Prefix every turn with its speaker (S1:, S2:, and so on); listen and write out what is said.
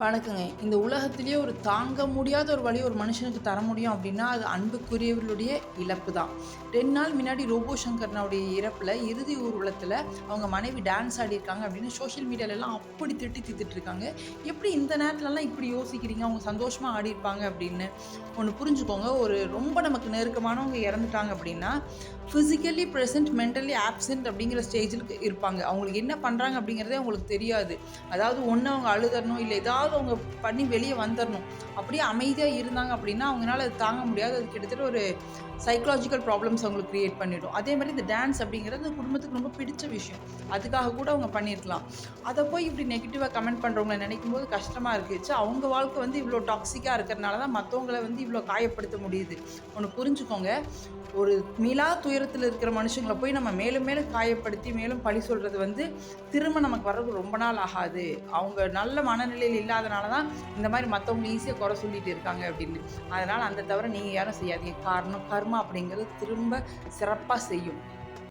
S1: வணக்கங்க. இந்த உலகத்திலேயே ஒரு தாங்க முடியாத ஒரு வலிய ஒரு மனுஷனுக்கு தர முடியும் அப்டின்னா, அது அன்புக்குரியவர்களுடைய இழப்பு தான். 2 நாள் முன்னாடி ரோபோ சங்கர்னுடைய இறப்புல இறுதி ஊர்வலத்தில அவங்க மனைவி டான்ஸ் ஆடியிருக்காங்க அப்டின்னு சோஷியல் மீடியாலலாம் அப்படி திட்டி தீர்த்துட்டு இருக்காங்க. எப்படி இந்த நேரத்துலலாம் இப்படி யோசிக்கிறீங்க? அவங்க சந்தோஷமா ஆடியிருப்பாங்க அப்படின்னு. ஒண்ணு புரிஞ்சுக்கோங்க. ஒரு ரொம்ப நமக்கு நெருக்கமானவங்க இறந்துட்டாங்க அப்டின்னா, பிசிக்கலி பிரசன்ட், மென்டலி ஆப்சென்ட் அப்படிங்கிற ஸ்டேஜ்ல இருப்பாங்க. அவங்களுக்கு என்ன பண்றாங்க அப்படிங்கிறதே அவங்களுக்கு தெரியாது. அதாவது ஒண்ணு அவங்க அழுதரணும், இல்ல ஏதாவது அவங்க பண்ணி வெளிய வந்துரணும். அப்படியே அமைதியா இருந்தாங்க அப்படின்னா, அவங்கனால அது தாங்க முடியாது. அது கிட்டத்தட்ட ஒரு சைக்காலஜிக்கல் ப்ராப்ளம்ஸ் அவங்களுக்கு கிரியேட் பண்ணிடும். அதே மாரி இந்த டான்ஸ் அப்படிங்கிறது அந்த குடும்பத்துக்கு ரொம்ப பிடிச்ச விஷயம். அதுக்காக கூட அவங்க பண்ணியிருக்கலாம். அத போய் இப்படி நெகட்டிவா கமெண்ட் பண்றவங்கள நினைக்கும்போது கஷ்டமா இருக்கு. அவங்க வாழ்க்கை வந்து இவ்ளோ டாக்ஸிக்கா இருக்கிறனால தான் மத்தவங்கள வந்து இவ்ளோ காயப்படுத்த முடியுது. ஒண்ணு புரிஞ்சுக்கோங்க. ஒரு மீளா துயரத்தில இருக்கிற மனுஷங்கள போய் நம்ம மேலும் மேலும் காயப்படுத்தி, மேலும் பழி சொல்றது வந்து திரும்ப நமக்கு வர்றது ரொம்ப நாள் ஆகாது. அவங்க நல்ல மனநிலையில இல்லாதனால தான் இந்த மாரி மத்தவங்கள ஈஸியா குறை சொல்லிட்டு இருக்காங்க அப்படின்னு. அதனால அந்த தவற நீங்க யாரும் செய்யாதீங்க. காரணம் கர்மா அப்படிங்கிறது திரும்ப சிறப்பா செய்யும்.